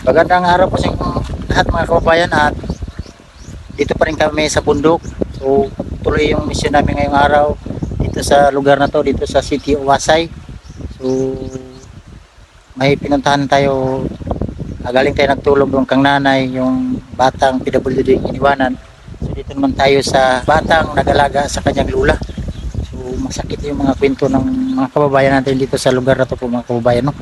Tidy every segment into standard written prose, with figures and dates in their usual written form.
Magandang araw po sa inyo lahat mga kababayan at dito pa rin kami sa bundok. So tuloy yung mission namin ngayong araw dito sa lugar na to, dito sa City of Wasay. So may pinuntahan tayo, galing tayo nagtulog doon kang nanay, yung batang PWD iniwanan. So dito naman tayo sa batang nag-alaga sa kanyang lula. So masakit yung mga kwento ng mga kababayan natin dito sa lugar na to po mga kababayan, no?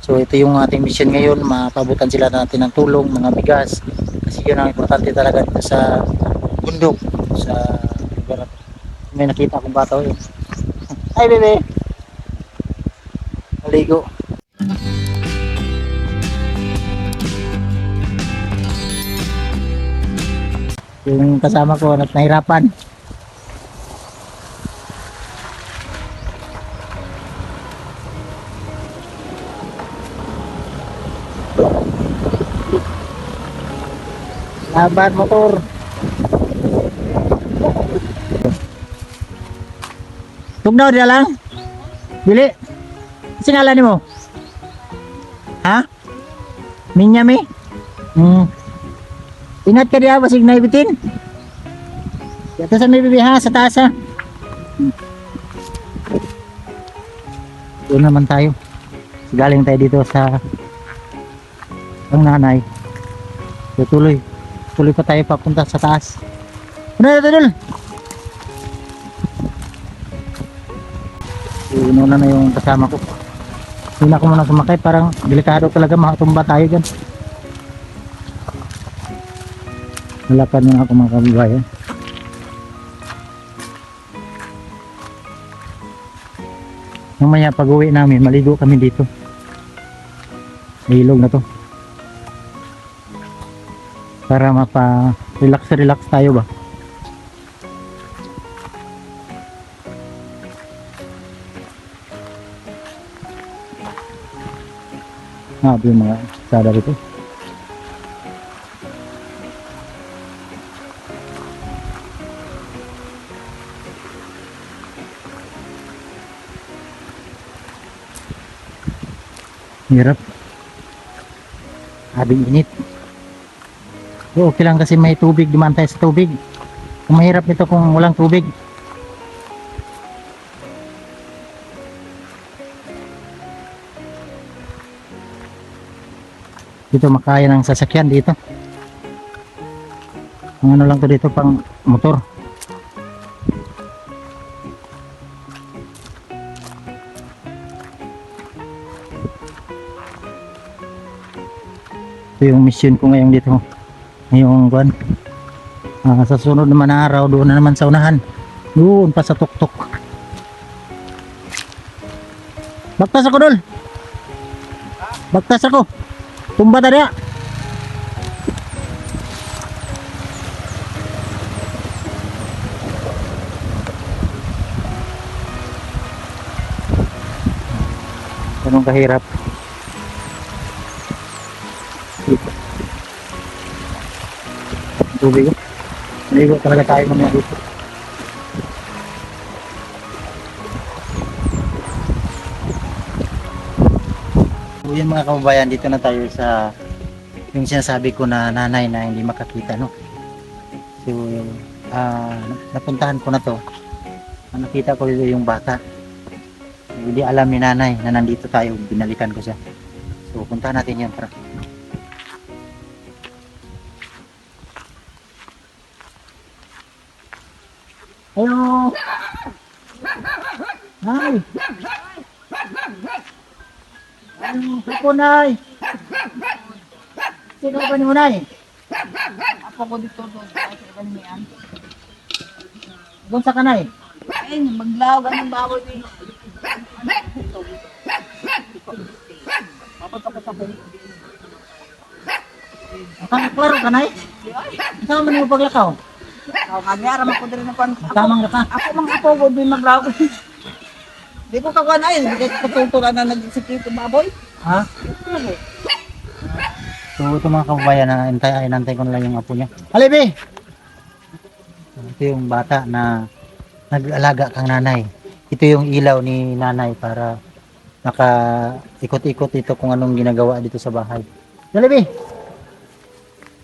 So ito yung ating mission ngayon, mapabutan sila natin ng tulong, mga bigas. Kasi yun ang importante talaga dito sa bundok, sa lugar na to. May nakita akong bata eh. Hi bebe! Maligo. Yung kasama ko at nahirapan. Laban motor. Tugnaw dia lang. Dili. Singalan nimo? Ha? Minyami? Ingat ka diya basig naibitin. Dito sa may bibi ha, sa taas ha. Doon naman tayo. Galing tayo dito sa ang nanay. So, tuloy pa tayo papunta sa taas. Una na dul. Inuna na yung kasama ko. Una ko muna sumakay, parang delikado talaga, makatumba tayo dyan. Nalakad muna ako mga kababayan. Mamaya pag uwi namin, maligo kami dito. May ilog na to. Para mapa-relax tayo ba. Yung mga sada rito. Hirap. Habing init. So, okay lang kasi may tubig, dumaan tayo sa tubig. Kung mahirap nito kung walang tubig. Dito makaya ng sasakyan dito. Ang ano lang to dito pang motor. Ito yung mission ko ngayon dito. Ngayong buwan. Sa sunod naman na araw, doon na naman sa unahan. Doon pa sa tuktok. Bagtas ako dol. Bagtas ako. Tumba tadi ya. Ganun kahirap. Tubig. Ligo talaga tayo mamaya dito. So, yun mga kababayan, dito na tayo sa yung sinasabi ko na nanay na hindi makakita, no? So, napuntahan ko na to. Nakita ko dito yung bata. Hindi alam ni nanay na nandito tayo, binalikan ko siya. So, puntahan natin yan, tara. Hello! Nay! Ako, Nay! Sino ba ni mo, Nay? Ako ko dito doon sa kanimian. Doon sa kanay? Ay, maglaw ang baboy din. Klaro ka, Nay? Saan man mo paglakaw? Ako kagara man ko diri na pan. Tamang laka. Ako mang ako ko din maglaw. Di ko kakuan ay, di ko tuturan na nagsikip baboy. Ha? So ito mga kababayan na inantay ko na lang yung apo niya. Halibi! Ito yung bata na nag-alaga kang nanay. Ito yung ilaw ni nanay para naka ikot-ikot dito kung anong ginagawa dito sa bahay. Halibi!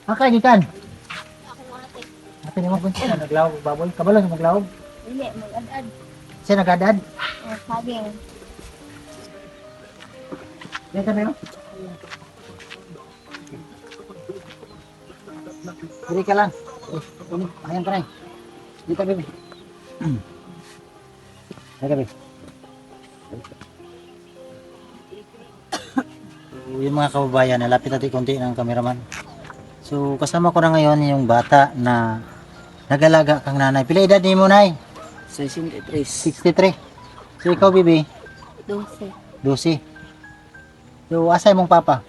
Akay gikan. Ate ni mo kun siya naglawog baboy. Kabalo sa naglawog. Dili, mag-ad-ad. Siya nagadad. O, saging. Dito ba yun? Diri ka lang. Ayan ka na. Dito baby. Dito baby. So, yung mga kababayan, nalapit natin konti ng cameraman. So, kasama ko na ngayon yung bata na nagalaga kang nanay. Pila edad ni mo, nay? 63. 63. So, ikaw, bibi? 12. 12. So, asay mong papa?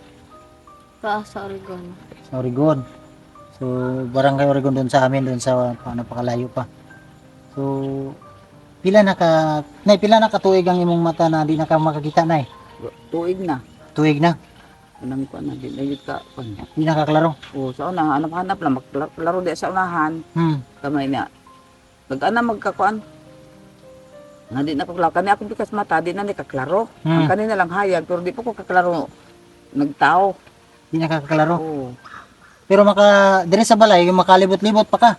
Kaa sa Oregon. Sa Oregon. So, barangay Oregon doon sa amin, doon sa napakalayo pa. So, pila na katuig ang imong mata na di na ka makakita, nay? Tuig na. Tuig na. Anong ko na, di na yun ka. Di nakaklaro. O, sa una, hanap-hanap lang. Maglaro di sa unahan. Kamay na. Nag-ana magkakuan. Nga di na kaklaro. Kani akong pikas mata, di na ni kaklaro. Ang kanina lang hayag, pero di po ko kaklaro. Nagtao. Di nakakaklaro. Oo. Pero dire sa balay, makalibot-libot pa ka.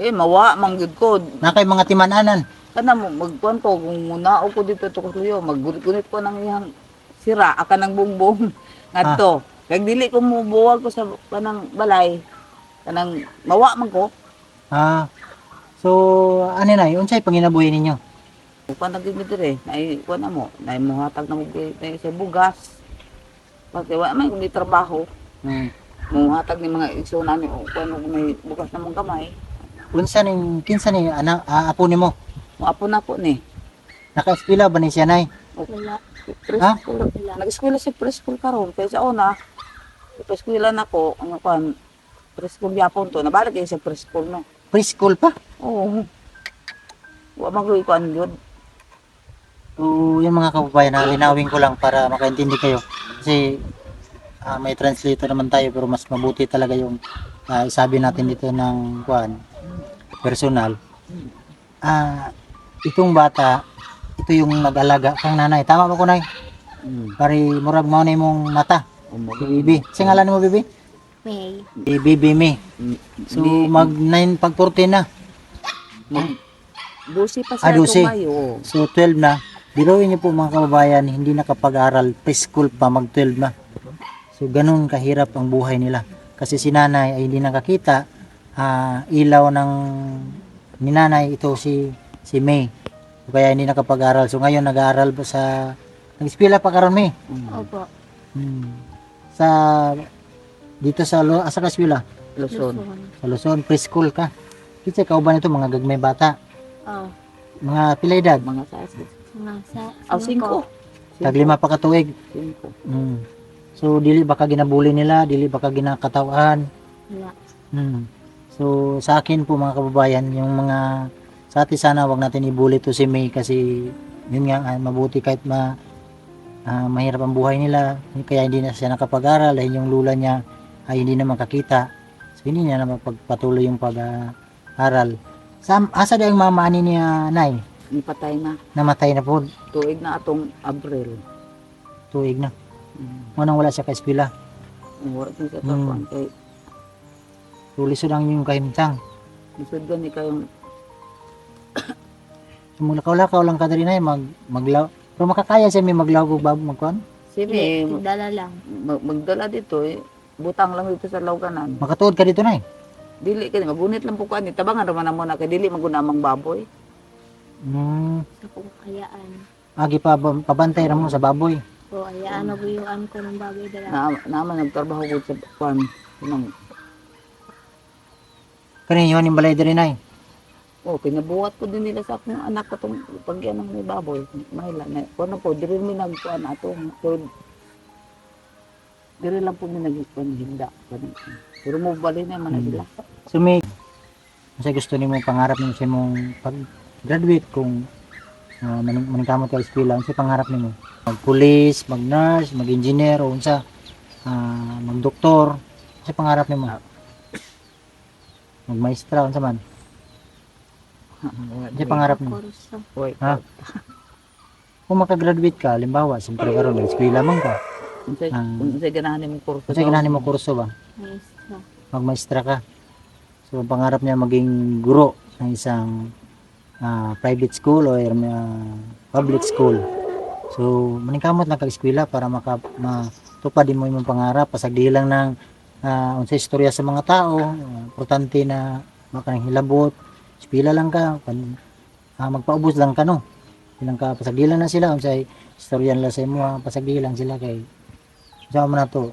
Mawa, manggid ko. Nakay mga timananan. Kana mo, magkuhan ko, kung muna ako dito ito kuya, maggunit-gunit ko ng iyang sira, aka ng bumbong. Nga to. Kag dili ko mubuwag ko sa kanang balay. Kanang mawa man ko. Ah. So, ano na, unsay panginabuhi ninyo? Kuan na gid dire, nay kuan na mo, nay mohatag na mo sa bugas. Pati wa may kundi trabaho. Mohatag ni mga igsoon ni o kuan og may bugas na mong kamay. Kinsa ni apo nimo? Mo apo na po ni. Naka-eskwela ba ni siya, nay? Wala. Ha? Preschool. Nag-eskwela si preschool karon kay sa una. Preschool na ko, ang kuan preschool yapon to, nabalik kay sa preschool no. Preschool pa? Oo. Wa magluy ko an yun. So, yung mga kababayan, linawin ko lang para makaintindi kayo. Kasi may translator naman tayo pero mas mabuti talaga yung isabi natin dito ng personal. Itong bata, ito yung nag-alaga kang nanay. Tama ba ko, nay? Pari murag mao na imong mata. Si Bibi. Kasi ngalan mo, Bibi? May. Si Bibi May. So, mag-9 pag 14 na. Dusi pa Ah, siya dusi. tumayo. So, 12 na. Biruin niyo po mga kababayan, hindi nakapag-aral, preschool pa, mag-12 na. So, ganun kahirap ang buhay nila. Kasi si nanay ay hindi nakakita, ilaw ng ni nanay, ito si May. So, kaya hindi nakapag-aral. So, ngayon nag-aaral ba nag-eskwela pa karon, May? Opo. Sa, dito sa, asa ka eskwela? Luzon. Sa Luzon, preschool ka. Kasi kauban ito, mga gagmay bata. Oh. Mga pila edad? Mga sasis. Mga sa... Aw, 5. Taglima pa katuig. 5. So, dili baka ginabuli nila, dili baka ginakatawan. Wala. So, sa akin po mga kababayan, yung mga sa atin sana wag natin ibuli to si May kasi yun nga, mabuti kahit mahirap ang buhay nila. Kaya hindi na siya nakapag-aral dahil yung lula niya ay hindi na makakita. So, hindi niya na mapagpatuloy yung pag-aral. Asa da yung mama ani niya, nay? Ipatay na. Namatay na po. Tuig na atong Abril. Tuig na. Unang wala siya ka-eskwela. Wala siya sa tapuan kay So, lisod ang yung kahimtang. lisod gani kayong Lakaw-lakaw lang ka rin ay maglaw. Pero makakaya siya may maglaw kung babo magkuhan. sige Dala lang. magdala dito butang lang dito sa lawganan. Makatuod ka dito na eh. Dili kani magunit lang po ko ani tabangan ra man mo na kay dili maguna amang baboy. Sa kong ayaan. Agi pa pabantay ra mo sa baboy. O, ayaan na buyuan ko ng bagay dala. Naman nagtrabaho ko sa kwan nang Kani yun yung balay diri nay. pinabuhat ko din nila sa akong anak katong pagyan ng may baboy. Mahila na kuno po diri mi nagkuan atong diri lang po mi nagkuan hinda. Pero mo bali na man sila. So may sa gusto nimo pangarap nimo sa imong pag-graduate kung maningkamot ka sa eskwela, unsa pangarap nimo? Mag-police, mag-nurse, mag-engineer o unsa? Mag-doktor. Unsa pangarap nimo? Mag-maestra unsa man? Unsa pangarap nimo? Kurso. Hoy. Ha? Kung makagraduate ka, halimbawa, siyempre karon nag-eskwela man ka. Unsay ganahan nimo kurso? Unsa ganahan nimo kurso ba? Maestra. magmaestra ka. So ang pangarap niya maging guro ng isang private school or public school. So maningkamot lang kag-eskwela para matupad din mo imong pangarap, pasagdi lang ng unsay istorya sa mga tao, importante na makanang hilabot, eskwela lang ka, magpaubos lang ka no. Ilang ka pasagdi lang na sila unsay istorya nila sa imo, pasagdi lang sila kay sa mo na to,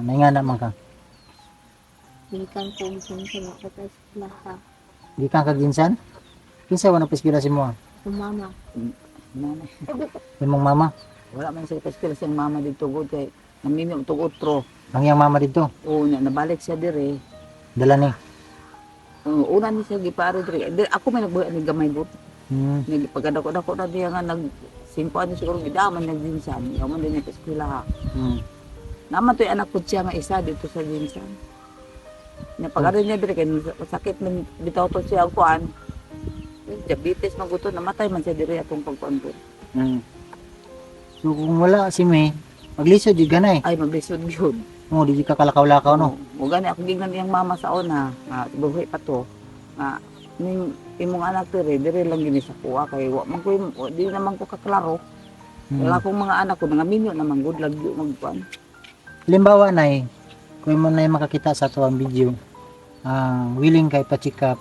naingana man ka. Bigkan ko kung sa mga laha. Di ka kaginsan? Kinsa wala pa eskwela si mo? Umama. Nanay. Imong mama, Wala man siya kasi siyang mama dito gud kay naminyo tug utro. ang iyang mama dito, Oo, nabalik siya dire. dala ni. Una ni siya giparo dire. Ako may nagbuhat ni gamay gud. Hmm. Pagkadako-dako na diya nga nag 5 ano siguro gidaman nagdinsan. Yaman din sa eskwela. Hmm. Naman to'y anak ko siya nga isa dito sa Jinsan. Napagarin niya dire kay sakit man bitaw to siya ang kuan. Diabetes maguto namatay man siya dire atong pagkuan ko. Hmm. So kung wala si May, maglisod jud ganay. Ay mabisod gyud. Mo di ka kalakaw-lakaw no. O gani ako gignan iyang mama sa una, buhi pa to. Nga ning imong anak dire lang gini sa kuha kay wa man ko di naman ko kaklaro. Wala akong mga anak ko nangaminyo naman gud lagyo magkuan. Halimbawa nay, kung mo na makakita sa tuwang video, willing kay pa-check up,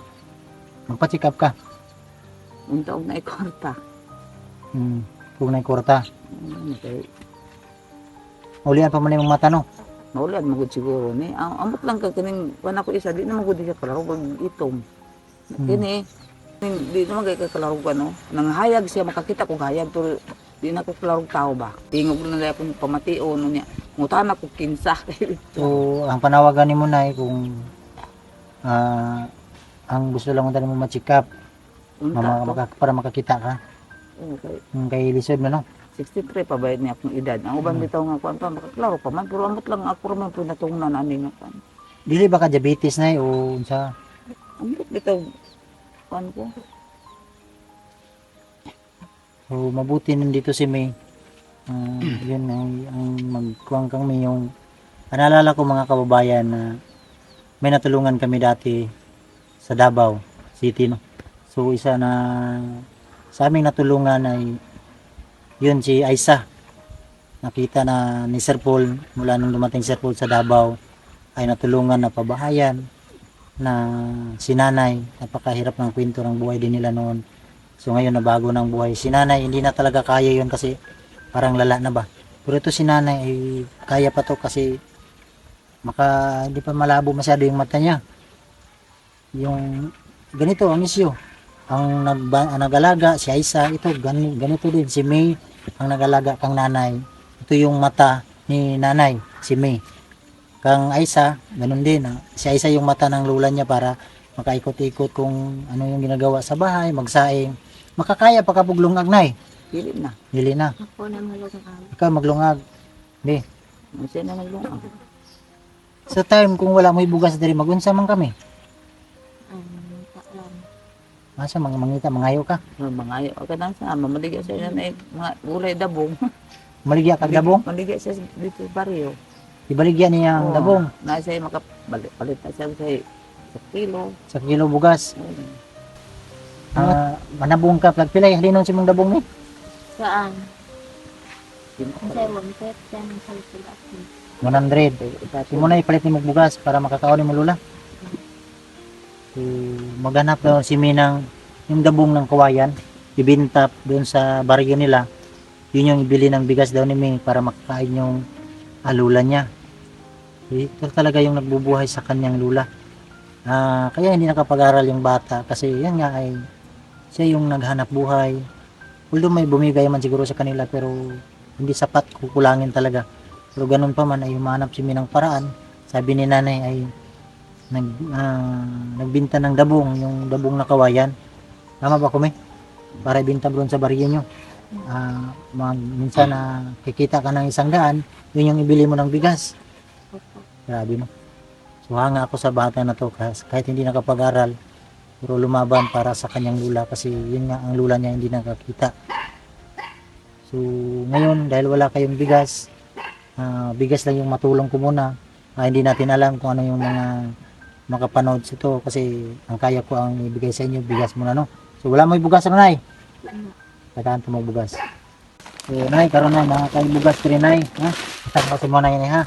magpa-check up ka. Unta og na ikorta. Kung na kwarta. Okay. Ulian pa man imong mata no. Maulan magud siguro ni. Amot lang ka kaning kuan ako isa di na magud siya kalaro pag itom. Kini di naman kay kalaro ka no. Nanghayag siya makakita kung hayag pero di na ko kalaro tao ba. Tingog na nila akong pamation niya. Ngutan ako kinsa. So ang panawagan nimo nay kung ang gusto lang mo ma-check up Unta to. para makakita ka. Okay. Kay lisod na no. 63 pa bayad niya akong edad. Ang uban bitaw nga kuan pa makaklaro pa man pero amot lang ako man po natungnan ani nga kuan. Dili ba ka diabetes nay o unsa? Amot bitaw kuan ko. So mabuti nandito si May. Yun ang magkuwang kang May yung naalala ko mga kababayan na may natulungan kami dati sa Davao City no. So isa na sa aming natulungan ay yun si Aisa. Nakita na ni Sir Paul mula nung dumating Sir Paul sa Davao ay natulungan na pabahayan na si nanay. Napakahirap ng kwento ng buhay din nila noon. So ngayon nabago ng buhay. Si nanay hindi na talaga kaya yun kasi parang lala na ba. Pero ito si nanay ay kaya pa to kasi hindi pa malabo masyado yung mata niya. Yung ganito ang isyo. Ang nag-alaga si Aisa, ito ganito din si May ang nag-alaga kang nanay. Ito yung mata ni nanay, si May. Kang Aisa, ganun din. Si Aisa yung mata ng lula niya para makaikot-ikot kung ano yung ginagawa sa bahay, magsaing. Makakaya pa kapag lungag nay. Dili na. Dili na. Ako na malungag. Ikaw maglungag. Di. Kasi na naglungag. Sa time kung wala mo ibugas diri magunsa man kami. Taklan. Masa mangita mangayo ka. Mga ayo ka na sa mamaligya sa ina na mga gulay dabong. Maligya kag dabong. Maligya siya dito sa baryo. Ibaligya niya ang dabong Na siya makapalit na siya sa kilo. sa kilo bugas. Manabong ka plag pilay halinon si mong dabong ni. Saan? Ang sa'yo, pet, yan ang sa'yo sila. 100. Imo na ipalit ni mong bugas para makakaon ni mo lula. So, maghanap daw si Minang yung dabong ng kawayan, ibinta doon sa baryo nila. Yun yung ibili ng bigas daw ni May para makakain yung lula niya. Ito talaga yung nagbubuhay sa kanyang lula. Kaya hindi nakapag-aral yung bata kasi yan nga ay siya yung naghanap buhay. Although may bumigay man siguro sa kanila pero hindi sapat, kukulangin talaga. Pero ganun pa man ay humanap si Minang paraan. Sabi ni nanay ay nagbinta ng dabong, yung dabong na kawayan. Tama ba kumi? Para ibinta doon sa baryo nyo. Minsan kikita ka ng 100, yun yung ibili mo ng bigas. Grabe mo. So hanga ako sa bata na to kahit hindi nakapag-aral pero lumaban para sa kanyang lula kasi yun nga ang lula niya hindi nakakita. So ngayon dahil wala kayong bigas, bigas lang yung matulong ko muna. Hindi natin alam kung ano yung mga makapanood sa ito kasi ang kaya ko ang ibigay sa inyo, bigas muna no. So wala mo bugas na nay. Kailangan mo bugas. So nay, karon na nakakaibugas ko rin nay. Ha? Isang kasi mo na yun ha.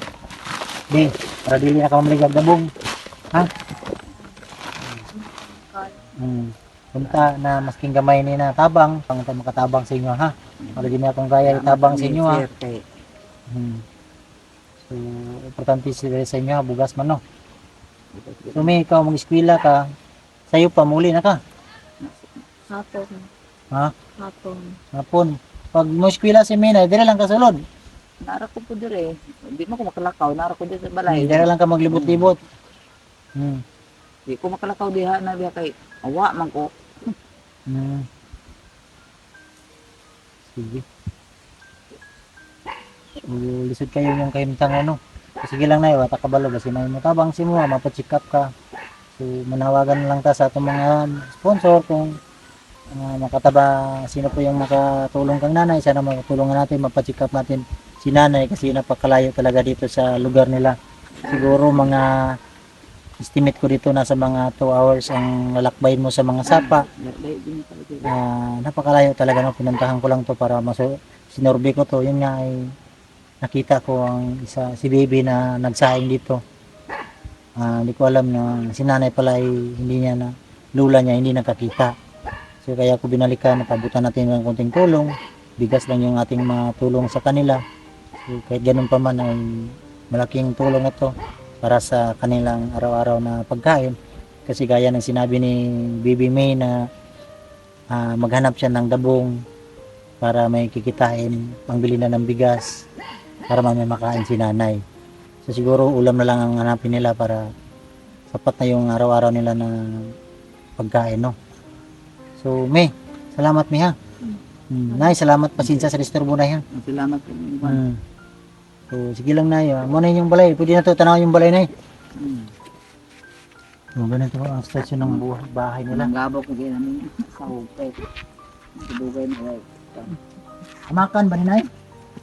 Di, para dili na ka mamaligag dabong. Ha? Punta na masking gamay ni na tabang, pangunta makatabang sa inyo ha. Para di na akong kaya itabang sa inyo ha. Sir, kay So, importante sila sa inyo ha, bugas man no. So may ikaw mag-eskwela ka, sa'yo pa muli na ka. Hapon. Ha? Hapon. Hapon. Pag mo eskwela si Minay, dire lang ka sulod. nara ko po dire. Di mo ko makalakaw, nara ko dire sa balay. Dire lang ka maglibot-libot. Di ko makalakaw diha na diha kay awa man ko. Sige. So, lisod kayo yung kaimtang ano. So, sige lang na yun, kabalo ba si May mo tabang si mo, mapacheck up ka. So, manawagan lang ta sa atong mga sponsor kung makataba, sino po yung makatulong kang nanay, sana makatulungan natin, mapacheck up natin si nanay kasi napakalayo talaga dito sa lugar nila. Siguro mga estimate ko dito nasa mga 2 hours ang lalakbayin mo sa mga sapa. Napakalayo talaga no, pinuntahan ko lang to para sinorbe ko to. Yun nga ay nakita ko ang isa si baby na nagsaing dito. Hindi ko alam na si nanay pala ay hindi niya na lula niya hindi nakakita. So kaya ko binalikan, napabutan natin ng konting tulong. Bigas lang yung ating matulong sa kanila. So kahit ganun pa man ay malaking tulong ito para sa kanilang araw-araw na pagkain. Kasi gaya ng sinabi ni Baby May na maghanap siya ng dabong para may kikitain, pangbili na ng bigas, para may makain si nanay. So siguro ulam na lang ang hanapin nila para sapat na yung araw-araw nila na pagkain, no? So, May, salamat May ha. Nay, salamat pasensya sa disturbo na yan. Salamat po. So, sige lang Nay. Muna yung balay. Pwede na to tanaw yung balay Nay. So, ganito ang stasyon ng bahay nila. Ang gabaw ko kaya namin sa hukay. Dugay na. Amakan ba ni Nay?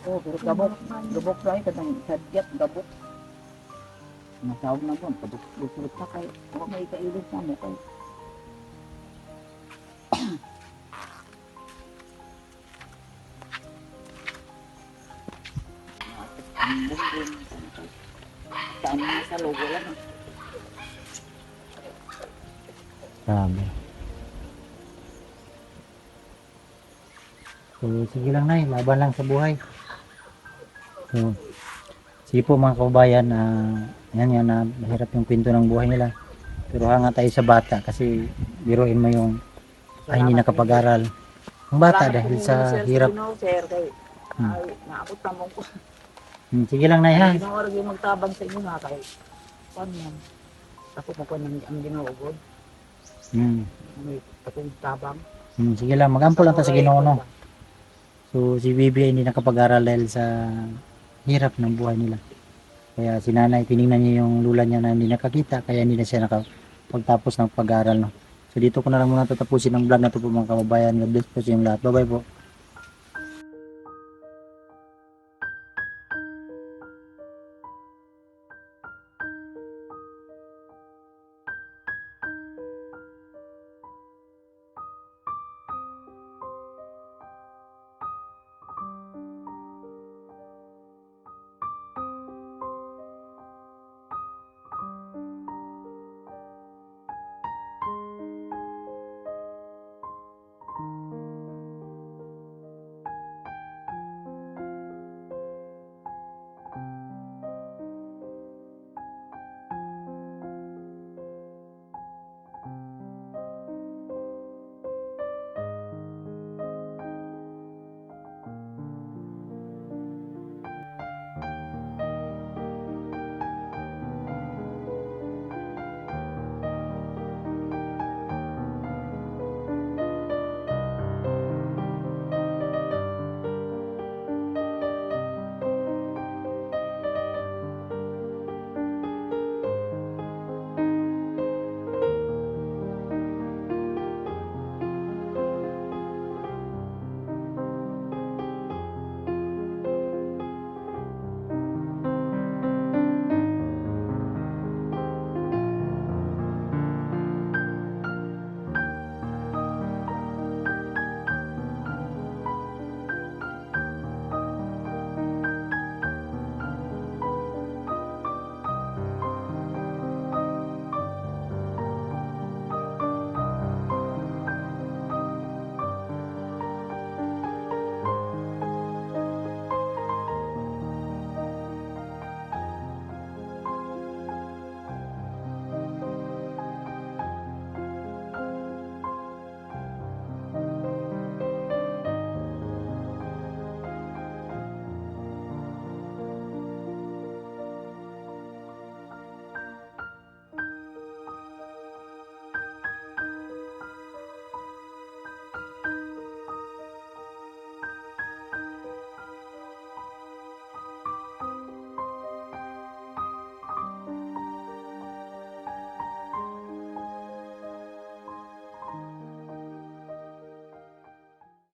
Oo, pero gabok. Gabok tayo, katang sadyat, gabok. Masawag na po, pabuk-buk pa kayo. Ako may kailog na mo kayo. Ang bumbong. Saan mo sa logo lang. Grabe. So, sige lang Nay. Laban lang sa buhay. So, sige po mga kababayan, yan yan na mahirap yung pinto ng buhay nila. Pero hanga tayo sa bata kasi biruin mo yung hindi nakapag-aral. Ang bata dahil sa hirap. Sir, kay ay naabot na mo ko. Sige lang Nay ha. Ginoo ra gyud magtabang sa inyo na kay. Kuan yan. Ako pa kuan ang Ginoo gud. May katong tabang. Sige lang, magampo lang ta sa Ginoo no. So si Bibi ay hindi nakapag-aral dahil sa hirap ng buhay nila. Kaya si nanay, tinignan niya yung lula niya na hindi nakakita, kaya hindi na siya nakapagtapos ng pag-aaral. No? So dito ko na lang muna tatapusin ang vlog na ito po mga kababayan. God bless po sa inyong lahat. Bye bye po.